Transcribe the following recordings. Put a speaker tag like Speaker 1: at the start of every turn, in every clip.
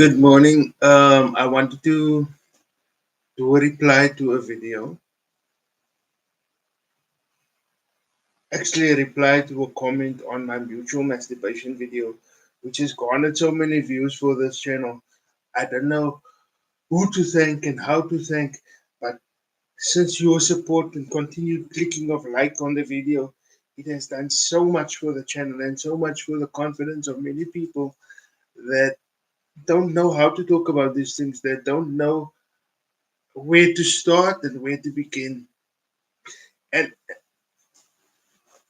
Speaker 1: Good morning. I wanted to do a reply to a video. Actually, a reply to a comment on my mutual masturbation video, which has garnered so many views for this channel. I don't know who to thank and how to thank, but since your support and continued clicking of like on the video, it has done so much for the channel and so much for the confidence of many people that don't know how to talk about these things, that don't know where to start and where to begin.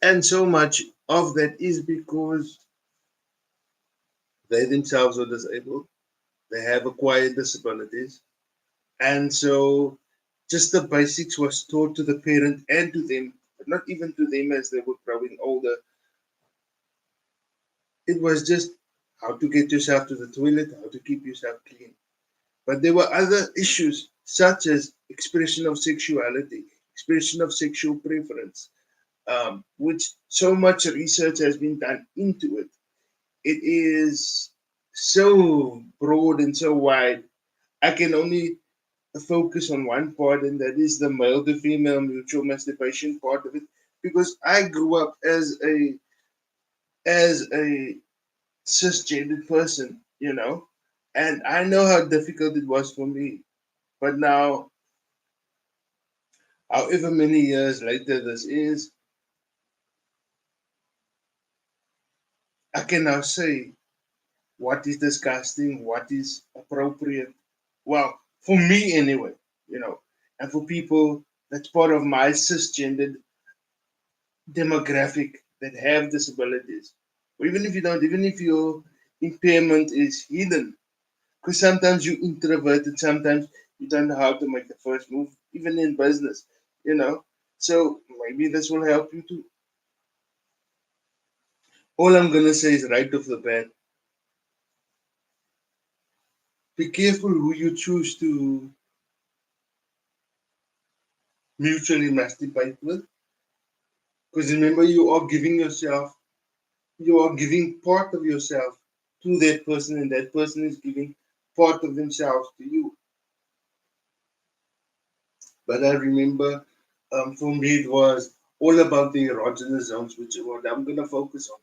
Speaker 1: And so much of that is because they themselves are disabled, they have acquired disabilities, and so just the basics was taught to the parent and to them, but not even to them as they were growing older. It was just how to get yourself to the toilet, how to keep yourself clean. But there were other issues such as expression of sexuality, expression of sexual preference, which so much research has been done into it. It is so broad and so wide. I can only focus on one part, and that is the male to female mutual masturbation part of it, because I grew up as a cisgendered person, and I know how difficult it was for me. But now, however many years later this is, I can now say what is disgusting, what is appropriate. Well, for me anyway, and for people that's part of my cisgendered demographic that have disabilities, or even if you don't, even if your impairment is hidden, because sometimes you're introverted, sometimes you don't know how to make the first move, even in business, you know. So maybe this will help you too. All I'm gonna say is right off the bat, be careful who you choose to mutually masturbate with. Because remember, you are giving part of yourself to that person, and that person is giving part of themselves to you. But I remember, for me, it was all about the erogenous zones, which is what I'm going to focus on.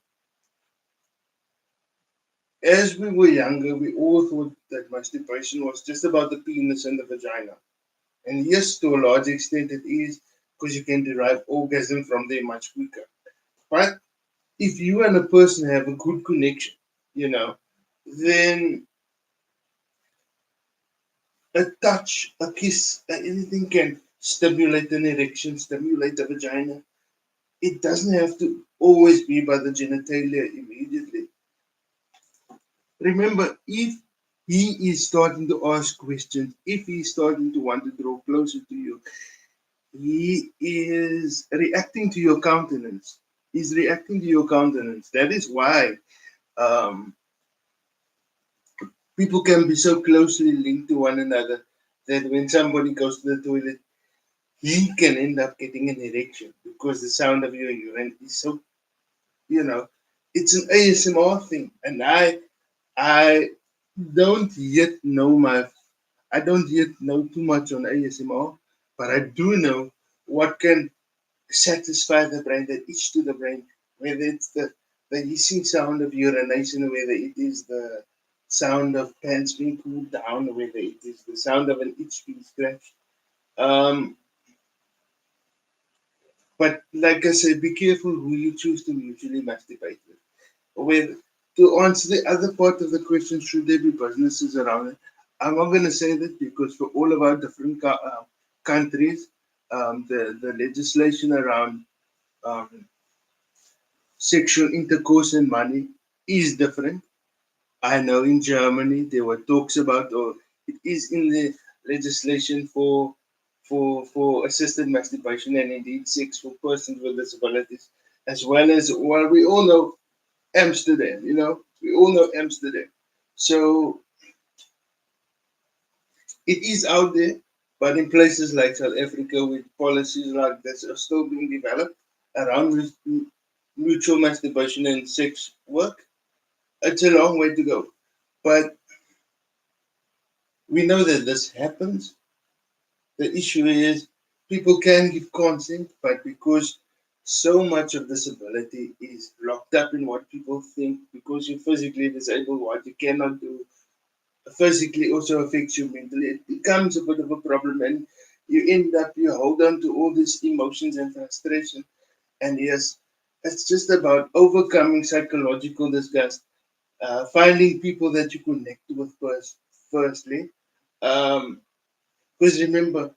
Speaker 1: As we were younger, we all thought that masturbation was just about the penis and the vagina. And yes, to a large extent, it is, because you can derive orgasm from there much quicker. But if you and a person have a good connection, then a touch, a kiss, anything can stimulate an erection, stimulate the vagina. It doesn't have to always be by the genitalia immediately. Remember, if he is starting to ask questions, if he's starting to want to draw closer to you, he is reacting to your countenance. He's reacting to your countenance. That is why um, people can be so closely linked to one another that when somebody goes to the toilet, he can end up getting an erection because the sound of your urine is so, you know, it's an ASMR thing. And I don't yet know I don't yet know too much on ASMR, but I do know what can satisfy the brain, that itch to the brain, whether it's the hissing sound of urination, whether it is the sound of pants being pulled down, whether it is the sound of an itch being scratched. Um, but like I said, be careful who you choose to mutually masturbate with. With To answer the other part of the question, should there be businesses around it? I'm not going to say that because for all of our different countries, the legislation around um, sexual intercourse and money is different. I know in Germany there were talks about, or it is in the legislation for assisted masturbation and indeed sex for persons with disabilities, as well, we all know Amsterdam. We all know Amsterdam. So it is out there, but in places like South Africa, with policies like this are still being developed around mutual masturbation and sex work, it's a long way to go. But We know that this happens. The issue is people can give consent, but because so much of disability is locked up in what people think, because you're physically disabled, what you cannot do physically also affects you mentally. It becomes a bit of a problem, and you hold on to all these emotions and frustration. And yes, it's just about overcoming psychological disgust, finding people that you connect with first, firstly. Um, because remember,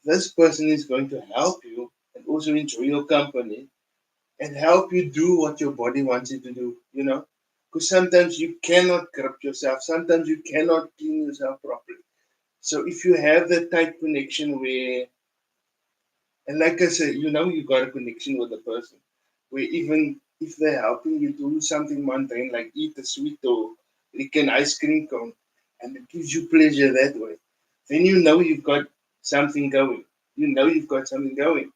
Speaker 1: this person is going to help you and also enjoy your company and help you do what your body wants you to do, you know? Because sometimes you cannot grip yourself, sometimes you cannot clean yourself properly. So if you have that tight connection where, and like I said, you know you got a connection with the person, where even if they're helping you do something mundane like eat a sweet or lick an ice cream cone, and it gives you pleasure that way, then you know you've got something going. You know you've got something going.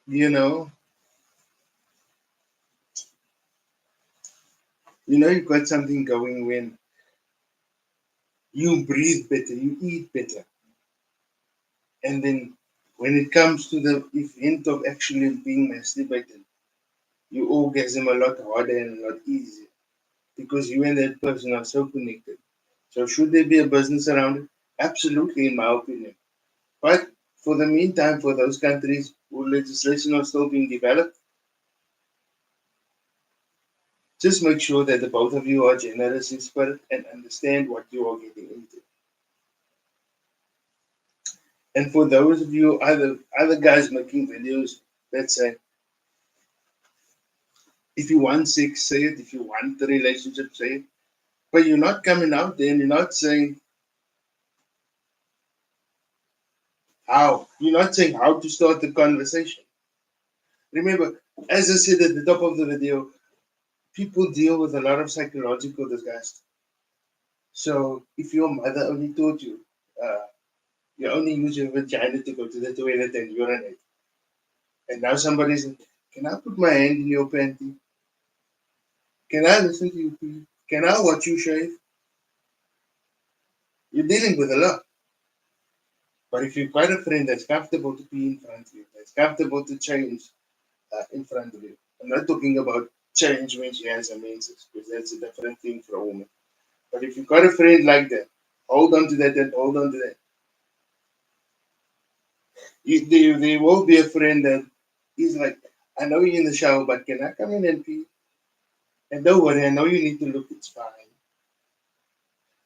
Speaker 1: You know, you know you've got something going when you breathe better, you eat better, and then when it comes to the event of actually being masturbated, you orgasm a lot harder and a lot easier because you and that person are so connected. So should there be a business around it? Absolutely, in my opinion. But for the meantime, for those countries where legislation is still being developed, just make sure that the both of you are generous in spirit and understand what you are getting into. And for those of you other guys making videos that say, if you want sex, say it. If you want the relationship, say it. But you're not coming out there and you're not saying how. You're not saying how to start the conversation. Remember, as I said at the top of the video, people deal with a lot of psychological disgust. So if your mother only taught you, uh, you only use your vagina to go to the toilet and urinate, and now somebody's, can I put my hand in your panty? Can I listen to you pee? Can I watch you shave? You're dealing with a lot. But if you've got a friend that's comfortable to pee in front of you, that's comfortable to change in front of you, I'm not talking about change when she has a menses, because that's a different thing for a woman. But if you've got a friend like that, hold on to that and hold on to that. There will be a friend that is like, I know you're in the shower, but can I come in and pee? And don't worry, I know you need to look, it's fine.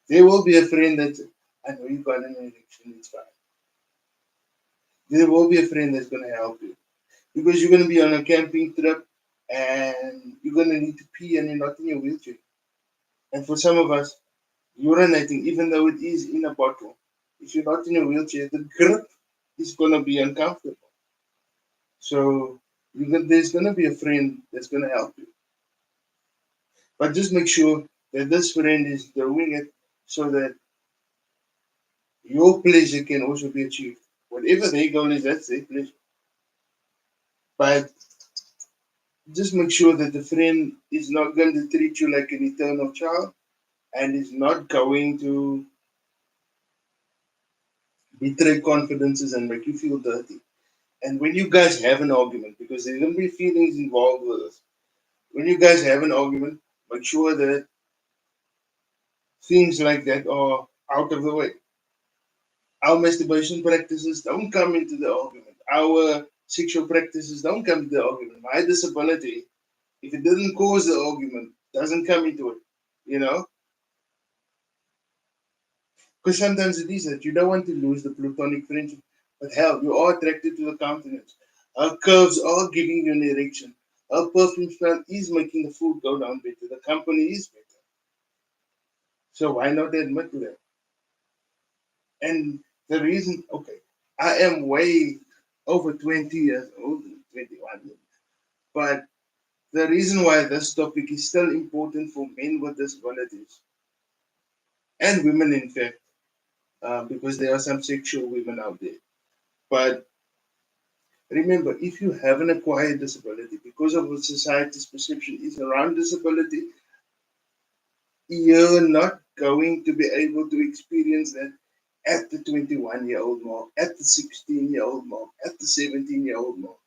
Speaker 1: There will be a friend that, I know you got an erection, it's fine. There will be a friend that's going to help you because you're going to be on a camping trip and you're going to need to pee and you're not in your wheelchair. And for some of us, urinating, even though it is in a bottle, if you're not in a wheelchair, the grip is going to be uncomfortable. So there's going to be a friend that's going to help you. But just make sure that this friend is doing it so that your pleasure can also be achieved. Whatever their goal is, that's their pleasure. But just make sure that the friend is not going to treat you like an eternal child and is not going to betray confidences and make you feel dirty. And when you guys have an argument, because there's going to be feelings involved with us, when you guys have an argument, make sure that things like that are out of the way. Our masturbation practices don't come into the argument. Our sexual practices don't come into the argument. My disability, if it didn't cause the argument, doesn't come into it. You know? Because sometimes it is that you don't want to lose the platonic friendship. But hell, you are attracted to the countenance. Her curves are giving you an erection. Her perfume smell is making the food go down better. The company is better. So why not admit to that? And the reason, okay, I am way over 20 years old, 21. But the reason why this topic is still important for men with disabilities and women, in fact, because there are some sexual women out there. But remember, if you have an acquired disability, because of what society's perception is around disability, you're not going to be able to experience that at the 21-year-old mark, at the 16-year-old mark, at the 17-year-old mark.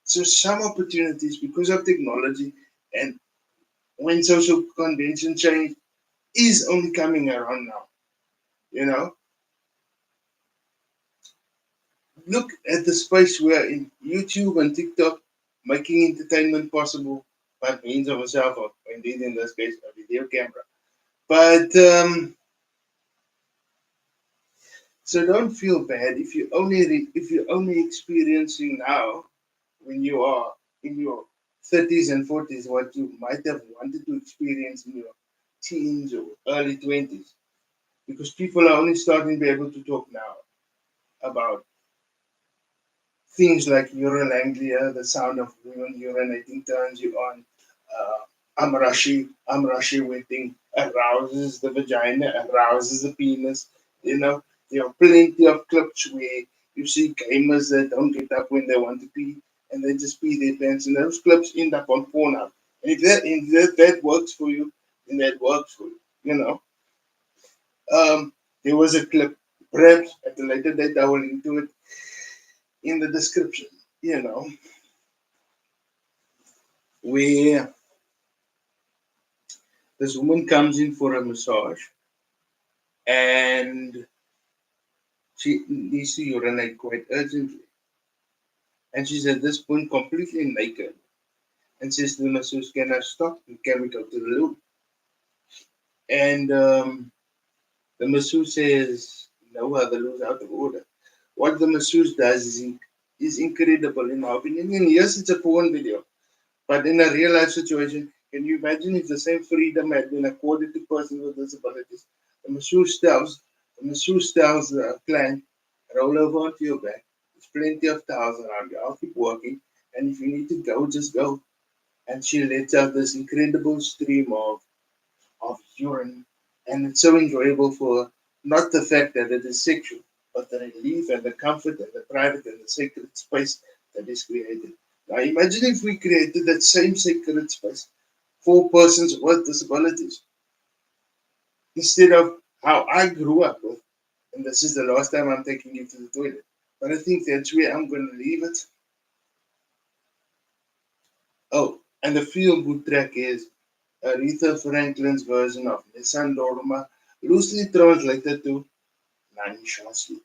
Speaker 1: So some opportunities because of technology and when social convention change is only coming around now. You know, look at the space we're in. YouTube and TikTok making entertainment possible by means of a cell phone, indeed in this case a video camera. But so don't feel bad if if you're only experiencing now when you are in your 30s and 40s what you might have wanted to experience in your teens or early 20s, because people are only starting to be able to talk now about things like urolanglia, the sound of women urinating turns you on. Amrashi wetting arouses the vagina, arouses the penis. You know, there are plenty of clips where you see gamers that don't get up when they want to pee and they just pee their pants, and those clips end up on Pornhub. And if that works for you, then that works for you. You know, there was a clip, perhaps at a later date I will link to it in the description. You know, where this woman comes in for a massage and she needs to urinate quite urgently. And she's at this point completely naked and says to the masseuse, "Can I stop? Can we go to the loo?" And the masseuse says, "No, the loo's out of order." What the masseuse does is incredible, in my opinion. And yes, it's a porn video, but in a real life situation, can you imagine if the same freedom had been accorded to persons with disabilities? The masseuse tells the client, roll over onto your back. There's plenty of towels around you. I'll keep working. And if you need to go, just go. And she lets out this incredible stream of urine. And it's so enjoyable for her. Not the fact that it is sexual, but the relief and the comfort and the private and the sacred space that is created. Now imagine if we created that same sacred space for persons with disabilities instead of how I grew up with. And this is the last time I'm taking you to the toilet. But I think that's where I'm going to leave it. Oh, and the feel good track is Aretha Franklin's version of Nissan Dorma, loosely translated to None Shall Sleep.